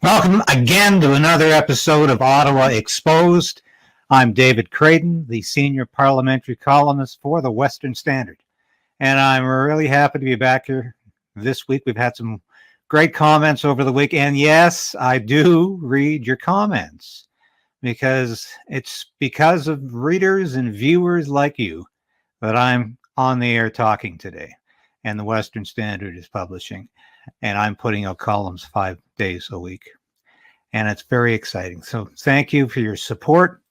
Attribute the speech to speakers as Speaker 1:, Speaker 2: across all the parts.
Speaker 1: Welcome again to another episode of Ottawa Exposed. I'm David Krayden, the senior parliamentary columnist for the Western Standard. And I'm really happy to be back here this week. We've had some great comments over the week. And yes, I do read your comments because it's because of readers and viewers like you that I'm on the air talking today. And the Western Standard is publishing. And I'm putting out columns 5 days a week. And it's very exciting. So thank you for your support.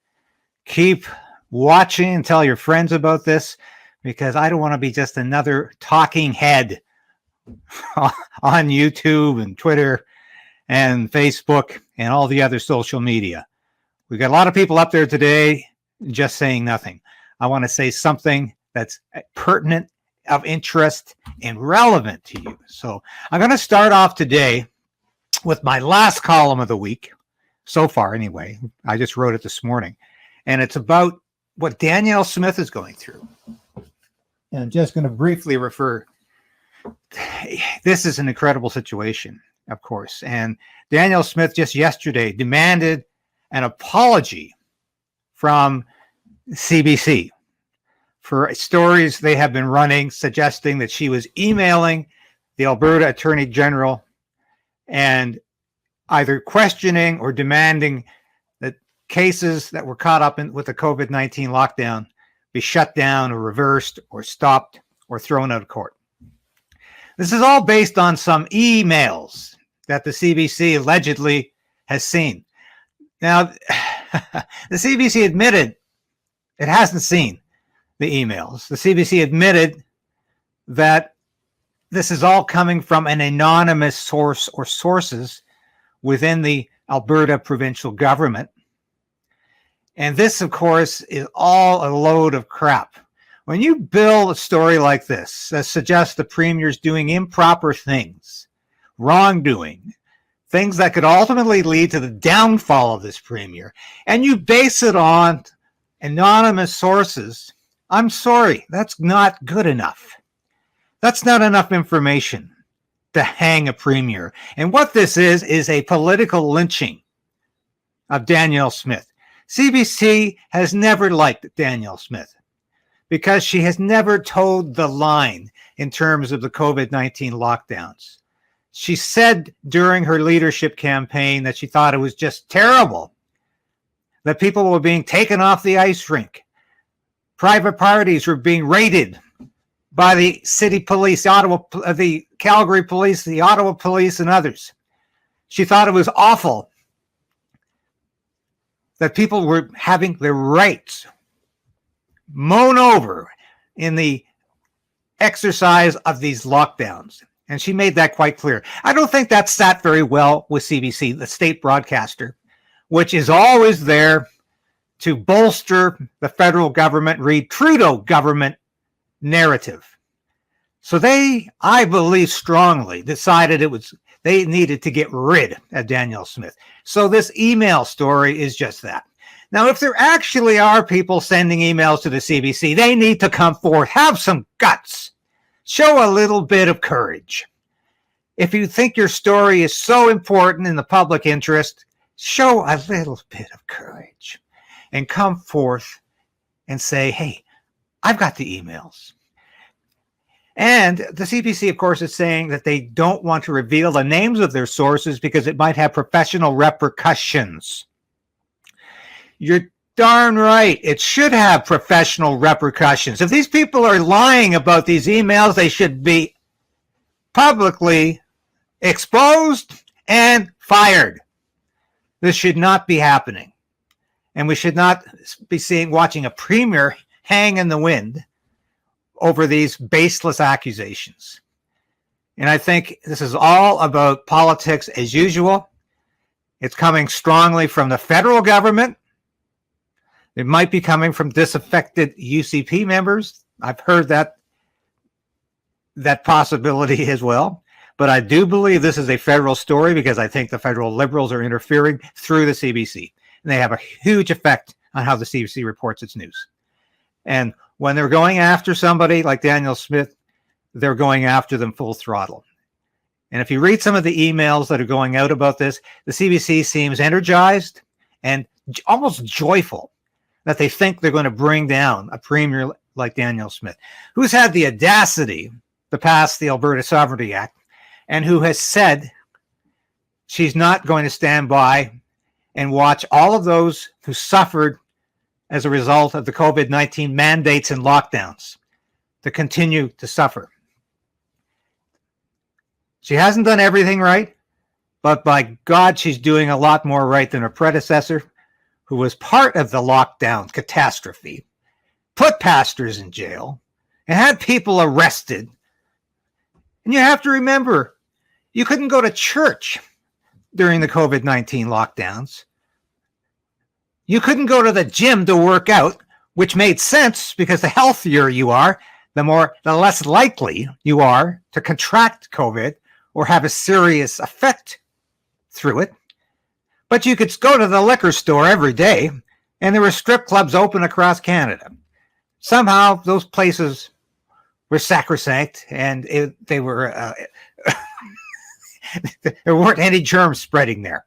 Speaker 1: Keep watching and tell your friends about this, because I don't want to be just another talking head on YouTube and Twitter and Facebook and all the other social media. We've got a lot of people up there today just saying nothing. I want to say something that's pertinent, of interest, and relevant to you. So I'm going to start off today with my last column of the week, so far anyway. I just wrote it this morning. And it's about what Danielle Smith is going through. And I'm just going to briefly refer. This is an incredible situation, of course. And Danielle Smith just yesterday demanded an apology from CBC for stories they have been running suggesting that she was emailing the Alberta Attorney General and either questioning or demanding that cases that were caught up with the COVID-19 lockdown be shut down or reversed or stopped or thrown out of court. This is all based on some emails that the CBC allegedly has seen. Now, the CBC admitted it hasn't seen the emails. The CBC admitted that this is all coming from an anonymous source or sources within the Alberta provincial government. And this, of course, is all a load of crap. When you build a story like this that suggests the Premier's doing improper things, wrongdoing, things that could ultimately lead to the downfall of this Premier, and you base it on anonymous sources, I'm sorry, that's not good enough. That's not enough information to hang a Premier. And what this is a political lynching of Danielle Smith. CBC has never liked Danielle Smith because she has never toed the line in terms of the COVID-19 lockdowns. She said during her leadership campaign that she thought it was just terrible that people were being taken off the ice rink. Private parties were being raided by the city police, the Calgary police, the Ottawa police, and others. She thought it was awful that people were having their rights mown over in the exercise of these lockdowns. And she made that quite clear. I don't think that sat very well with CBC, the state broadcaster, which is always there to bolster the federal government, read Trudeau government narrative. So they, I believe strongly, decided they needed to get rid of Danielle Smith. So this email story is just that. Now, if there actually are people sending emails to the CBC, they need to come forward, have some guts, show a little bit of courage. If you think your story is so important in the public interest, show a little bit of courage and come forth and say, hey, I've got the emails. And the CBC, of course, is saying that they don't want to reveal the names of their sources because it might have professional repercussions. You're darn right. It should have professional repercussions. If these people are lying about these emails, they should be publicly exposed and fired. This should not be happening. And we should not be watching a Premier hang in the wind over these baseless accusations. And I think this is all about politics as usual. It's coming strongly from the federal government. It might be coming from disaffected UCP members. I've heard that possibility as well. But I do believe this is a federal story because I think the federal Liberals are interfering through the CBC. And they have a huge effect on how the CBC reports its news. And when they're going after somebody like Danielle Smith, they're going after them full throttle. And if you read some of the emails that are going out about this, the CBC seems energized and almost joyful that they think they're going to bring down a premier like Danielle Smith, who's had the audacity to pass the Alberta Sovereignty Act and who has said she's not going to stand by and watch all of those who suffered as a result of the COVID-19 mandates and lockdowns to continue to suffer. She hasn't done everything right, but by God, she's doing a lot more right than her predecessor, who was part of the lockdown catastrophe, put pastors in jail, and had people arrested. And you have to remember, you couldn't go to church during the COVID-19 lockdowns. You couldn't go to the gym to work out, which made sense because the healthier you are, the less likely you are to contract COVID or have a serious effect through it. But you could go to the liquor store every day, and there were strip clubs open across Canada. Somehow those places were sacrosanct, and they were there weren't any germs spreading there.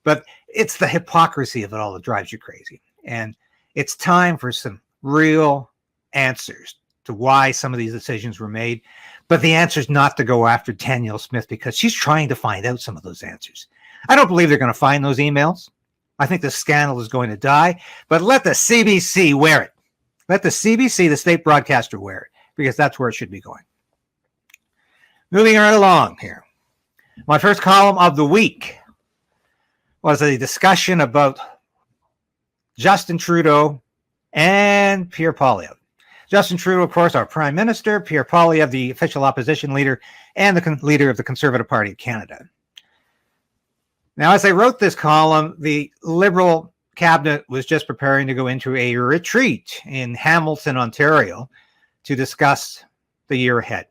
Speaker 1: But it's the hypocrisy of it all that drives you crazy. And it's time for some real answers to why some of these decisions were made. But the answer is not to go after Danielle Smith, because she's trying to find out some of those answers. I don't believe they're going to find those emails. I think the scandal is going to die. But let the CBC wear it. Let the CBC, the state broadcaster, wear it, because that's where it should be going. Moving right along here. My first column of the week was a discussion about Justin Trudeau and Pierre Poilievre. Justin Trudeau, of course, our Prime Minister, Pierre Poilievre, the official opposition leader, and the leader of the Conservative Party of Canada. Now, as I wrote this column, the Liberal cabinet was just preparing to go into a retreat in Hamilton, Ontario, to discuss the year ahead.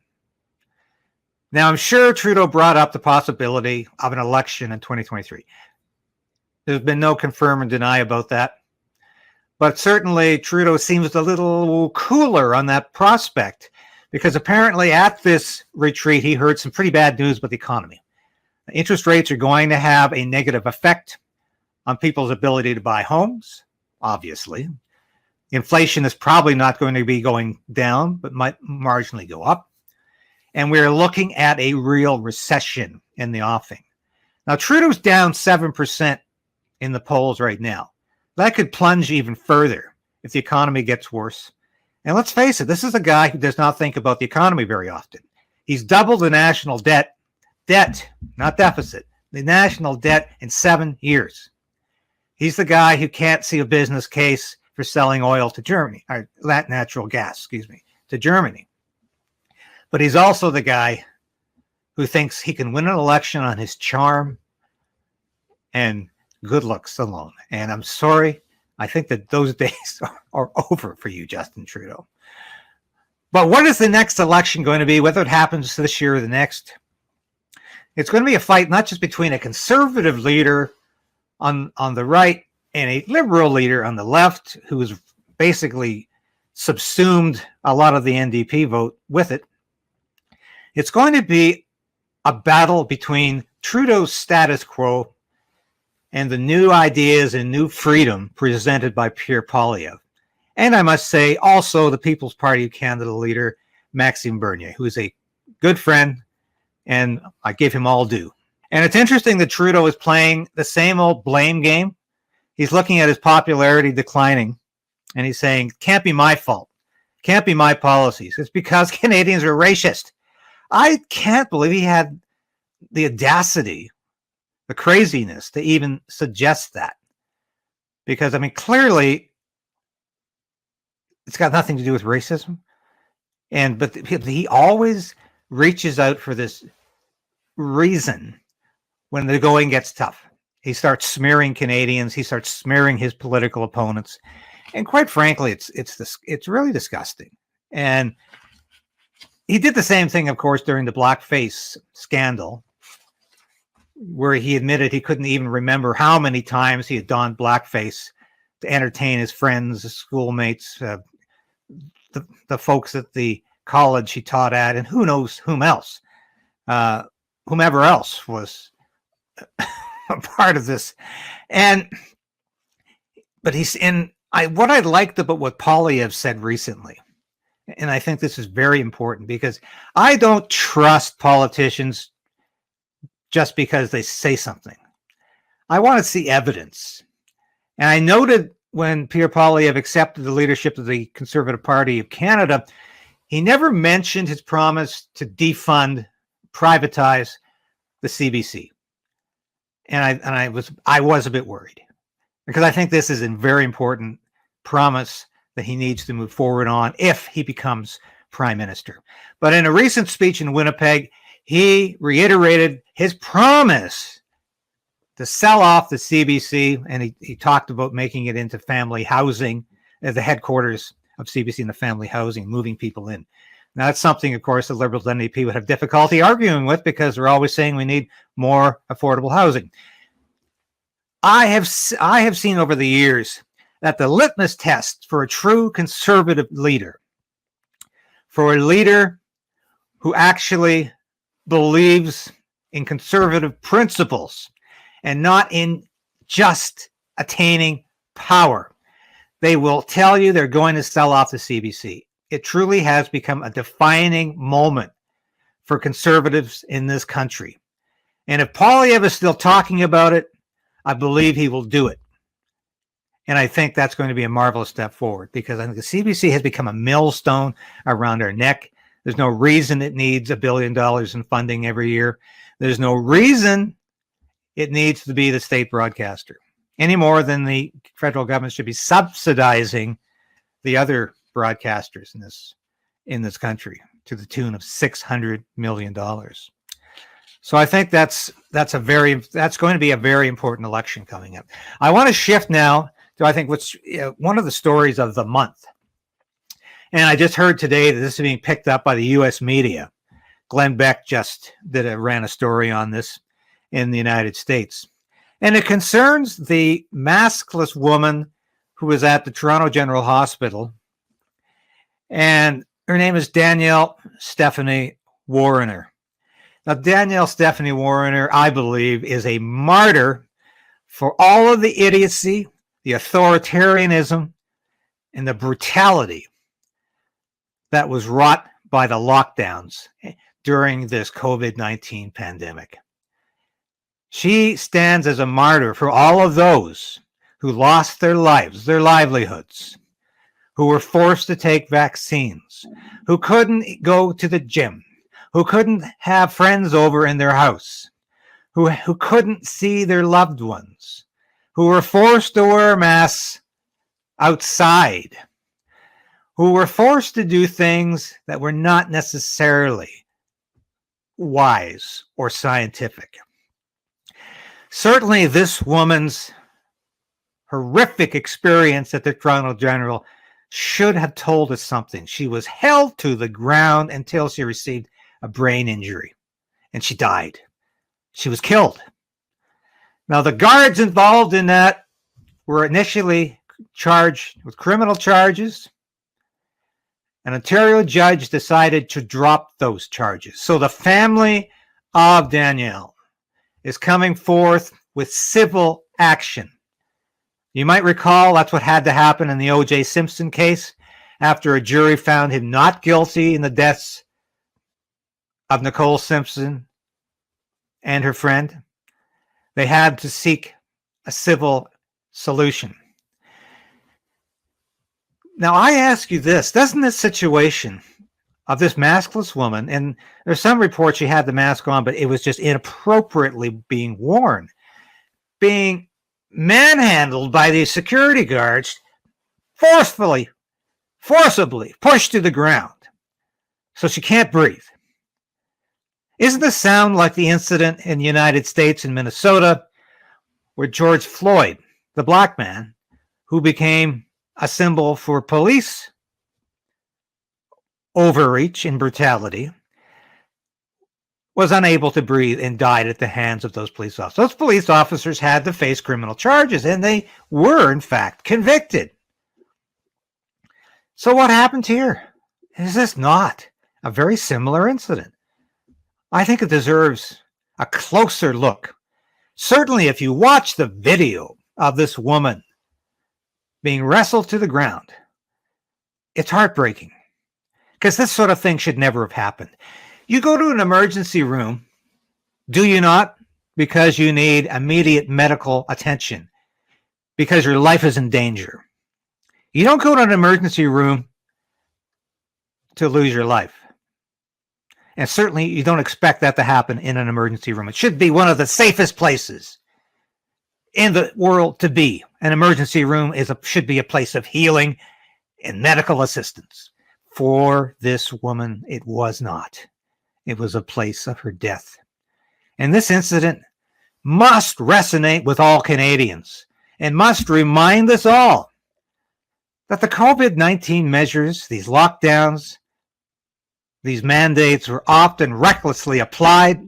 Speaker 1: Now, I'm sure Trudeau brought up the possibility of an election in 2023. There's been no confirm and deny about that. But certainly Trudeau seems a little cooler on that prospect, because apparently at this retreat, he heard some pretty bad news about the economy. Interest rates are going to have a negative effect on people's ability to buy homes, obviously. Inflation is probably not going to be going down, but might marginally go up. And we're looking at a real recession in the offing. Now, Trudeau's down 7% in the polls right now. That could plunge even further if the economy gets worse. And let's face it, this is a guy who does not think about the economy very often. He's doubled the national debt, not deficit, the national debt in 7 years. He's the guy who can't see a business case for selling oil to Germany, or natural gas, to Germany. But he's also the guy who thinks he can win an election on his charm and good looks alone. And I'm sorry, I think that those days are over for you, Justin Trudeau. But what is the next election going to be, whether it happens this year or the next? It's going to be a fight not just between a conservative leader on the right and a liberal leader on the left, who has basically subsumed a lot of the NDP vote with it. It's going to be a battle between Trudeau's status quo and the new ideas and new freedom presented by Pierre Poilievre. And I must say, also the People's Party of Canada leader, Maxime Bernier, who is a good friend, and I give him all due. And it's interesting that Trudeau is playing the same old blame game. He's looking at his popularity declining, and he's saying, can't be my fault. Can't be my policies. It's because Canadians are racist. I can't believe he had the audacity, the craziness to even suggest that. Because, I mean, clearly, it's got nothing to do with racism. But he always reaches out for this reason when the going gets tough. He starts smearing Canadians. He starts smearing his political opponents. And quite frankly, it's really disgusting. And he did the same thing, of course, during the blackface scandal, where he admitted he couldn't even remember how many times he had donned blackface to entertain his friends, his schoolmates, the folks at the college he taught at, and who knows whom else. whomever else was a part of this. But what I liked about what Poilievre said recently, and I think this is very important because I don't trust politicians just because they say something. I want to see evidence. And I noted when Pierre Poilievre accepted the leadership of the Conservative Party of Canada, he never mentioned his promise to defund, privatize the CBC. And I was a bit worried because I think this is a very important promise that he needs to move forward on if he becomes prime minister. But in a recent speech in Winnipeg, he reiterated his promise to sell off the CBC, and he talked about making it into family housing, the headquarters of CBC in the family housing, moving people in. Now, that's something, of course, the Liberals and NDP would have difficulty arguing with because they're always saying we need more affordable housing. I have seen over the years that the litmus test for a true conservative leader, for a leader who actually believes in conservative principles and not in just attaining power, they will tell you they're going to sell off the CBC. It truly has become a defining moment for conservatives in this country. And if Poilievre is still talking about it, I believe he will do it. And I think that's going to be a marvelous step forward because I think the CBC has become a millstone around our neck. There's no reason it needs $1 billion in funding every year. There's no reason it needs to be the state broadcaster any more than the federal government should be subsidizing the other broadcasters in this country to the tune of $600 million. So I think that's going to be a very important election coming up. I want to shift now to, I think, what's one of the stories of the month. And I just heard today that this is being picked up by the U.S. media. Glenn Beck just ran a story on this in the United States. And it concerns the maskless woman who was at the Toronto General Hospital. And her name is Danielle Stephanie Warrener. Now, Danielle Stephanie Warrener, I believe, is a martyr for all of the idiocy, the authoritarianism, and the brutality that was wrought by the lockdowns during this COVID-19 pandemic. She stands as a martyr for all of those who lost their lives, their livelihoods, who were forced to take vaccines, who couldn't go to the gym, who couldn't have friends over in their house, who couldn't see their loved ones, who were forced to wear masks outside, who were forced to do things that were not necessarily wise or scientific. Certainly, this woman's horrific experience at the Toronto General should have told us something. She was held to the ground until she received a brain injury, and she died. She was killed. Now, the guards involved in that were initially charged with criminal charges. An Ontario judge decided to drop those charges. So the family of Danielle is coming forth with civil action. You might recall that's what had to happen in the O.J. Simpson case after a jury found him not guilty in the deaths of Nicole Simpson and her friend. They had to seek a civil solution. Now, I ask you this, doesn't this situation of this maskless woman, and there's some reports she had the mask on, but it was just inappropriately being worn, being manhandled by these security guards, forcibly pushed to the ground so she can't breathe. Isn't this sound like the incident in the United States in Minnesota where George Floyd, the black man, who became a symbol for police overreach and brutality, was unable to breathe and died at the hands of those police officers. Those police officers had to face criminal charges, and they were, in fact, convicted. So what happened here? Is this not a very similar incident? I think it deserves a closer look. Certainly, if you watch the video of this woman being wrestled to the ground, it's heartbreaking, because this sort of thing should never have happened. You go to an emergency room, do you not? Because you need immediate medical attention, because your life is in danger. You don't go to an emergency room to lose your life. And certainly you don't expect that to happen in an emergency room. It should be one of the safest places in the world to be. An emergency room should be a place of healing and medical assistance. For this woman, it was not. It was a place of her death. And this incident must resonate with all Canadians and must remind us all that the COVID-19 measures, these lockdowns, these mandates were often recklessly applied,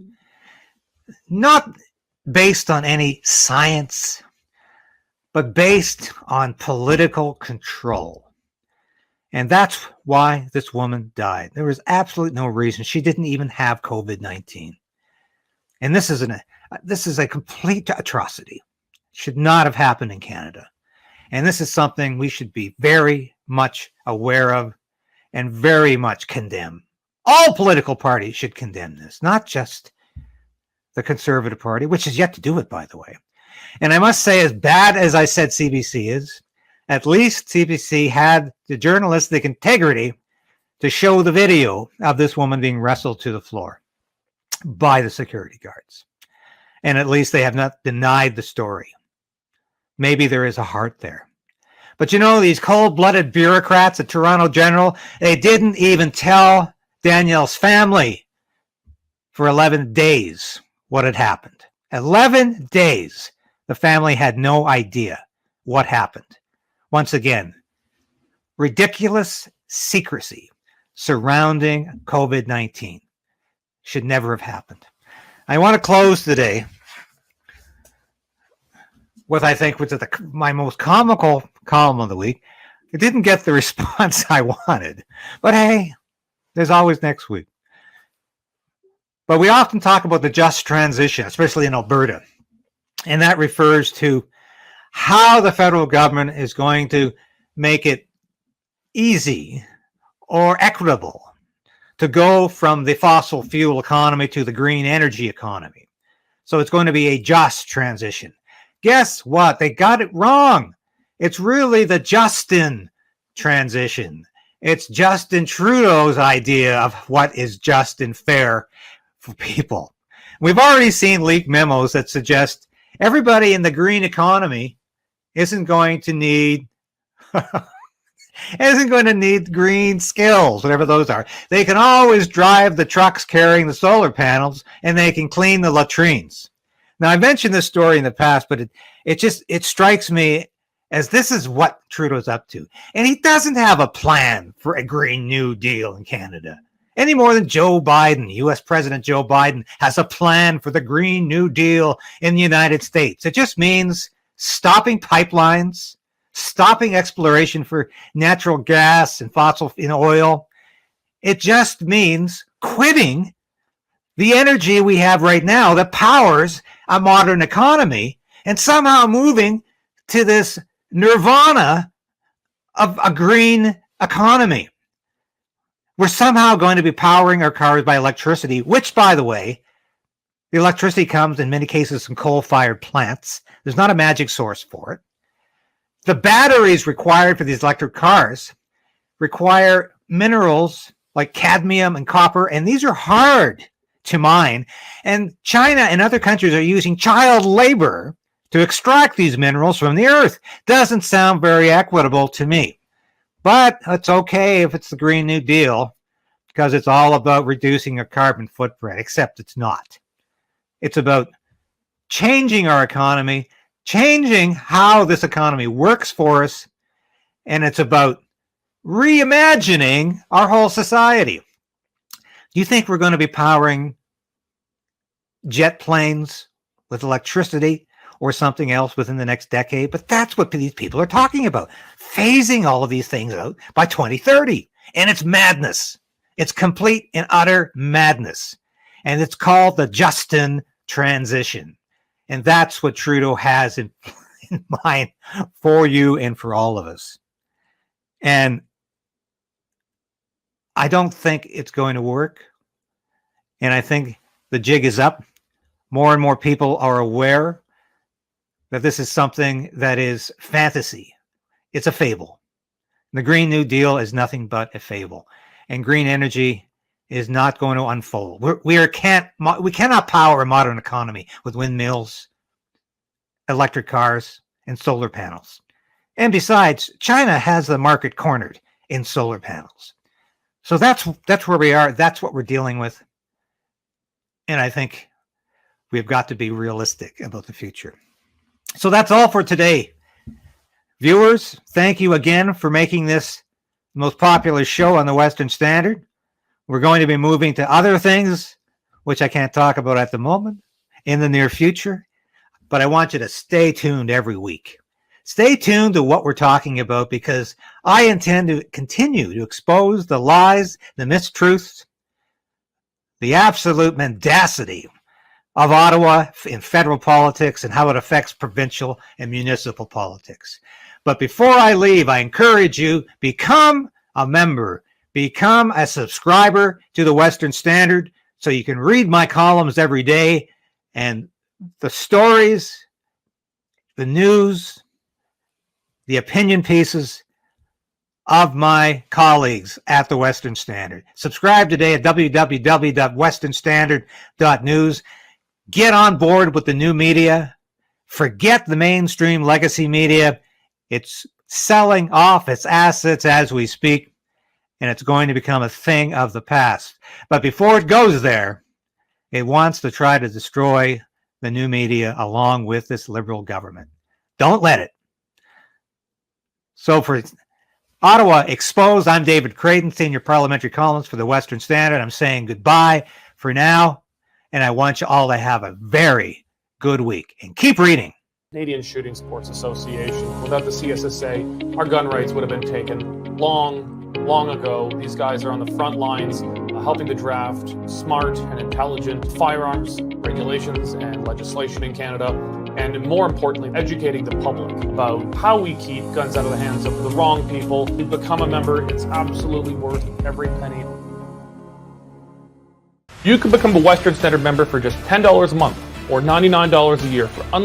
Speaker 1: not based on any science, but based on political control. And that's why this woman died. There was absolutely no reason. She didn't even have COVID-19. And this is a complete atrocity. Should not have happened in Canada. And this is something we should be very much aware of and very much condemn. All political parties should condemn this, not just the Conservative Party, which is yet to do it, by the way. And I must say, as bad as I said CBC is, at least CBC had the journalistic integrity to show the video of this woman being wrestled to the floor by the security guards. And at least they have not denied the story. Maybe there is a heart there. But you know, these cold-blooded bureaucrats at Toronto General, they didn't even tell Danielle's family for 11 days what had happened. 11 days. The family had no idea what happened. Once again, ridiculous secrecy surrounding COVID-19 should never have happened. I want to close today with, I think, my most comical column of the week. It didn't get the response I wanted, but hey, there's always next week. But we often talk about the just transition, especially in Alberta, and that refers to how the federal government is going to make it easy or equitable to go from the fossil fuel economy to the green energy economy. So it's going to be a just transition. Guess what? They got it wrong. It's really the Justin transition. It's Justin Trudeau's idea of what is just and fair for people. We've already seen leaked memos that suggest everybody in the green economy isn't going to need green skills, whatever those are. They can always drive the trucks carrying the solar panels, and they can clean the latrines. Now, I mentioned this story in the past, but it strikes me as this is what Trudeau's up to. And he doesn't have a plan for a Green New Deal in Canada any more than Joe Biden, U.S. President Joe Biden, has a plan for the Green New Deal in the United States. It just means stopping pipelines, stopping exploration for natural gas and fossil oil. It just means quitting the energy we have right now that powers a modern economy and somehow moving to this nirvana of a green economy. We're somehow going to be powering our cars by electricity, which, by the way, the electricity comes in many cases from coal-fired plants. There's not a magic source for it. The batteries required for these electric cars require minerals like cadmium and copper, and these are hard to mine. And China and other countries are using child labor to extract these minerals from the earth. Doesn't sound very equitable to me. But it's okay if it's the Green New Deal, because it's all about reducing a carbon footprint, except it's not. It's about changing our economy, changing how this economy works for us, and it's about reimagining our whole society. Do you think we're going to be powering jet planes with electricity or something else within the next decade? But that's what these people are talking about, phasing all of these things out by 2030. And it's madness. It's complete and utter madness. And it's called the Justin transition. And that's what Trudeau has in mind for you and for all of us. And I don't think it's going to work. And I think the jig is up. More and more people are aware that this is something that is fantasy. It's a fable. The Green New Deal is nothing but a fable. And green energy is not going to unfold. We cannot power a modern economy with windmills, electric cars, and solar panels. And besides, China has the market cornered in solar panels. So that's where we are. That's what we're dealing with. And I think we've got to be realistic about the future. So that's all for today. Viewers, thank you again for making this the most popular show on the Western Standard. We're going to be moving to other things, which I can't talk about at the moment, in the near future. But I want you to stay tuned every week. Stay tuned to what we're talking about, because I intend to continue to expose the lies, the mistruths, the absolute mendacity of Ottawa in federal politics and how it affects provincial and municipal politics. But before I leave, I encourage you, become a member, become a subscriber to the Western Standard so you can read my columns every day, and the stories, the news, the opinion pieces of my colleagues at the Western Standard. Subscribe today at www.westernstandard.news. Get on board with the new media. Forget the mainstream legacy media. It's selling off its assets as we speak, and it's going to become a thing of the past. But before it goes there, it wants to try to destroy the new media along with this liberal government. Don't let it. So for Ottawa Exposed, I'm David Krayden, senior parliamentary columnist for the Western Standard. I'm saying goodbye for now, and I want you all to have a very good week. And keep reading.
Speaker 2: Canadian Shooting Sports Association. Without the CSSA, our gun rights would have been taken long ago. These guys are on the front lines helping to draft smart and intelligent firearms regulations and legislation in Canada, and more importantly, educating the public about how we keep guns out of the hands of the wrong people. To become a member, it's absolutely worth every penny. You can become a Western Standard member for just $10 a month or $99 a year for unlimited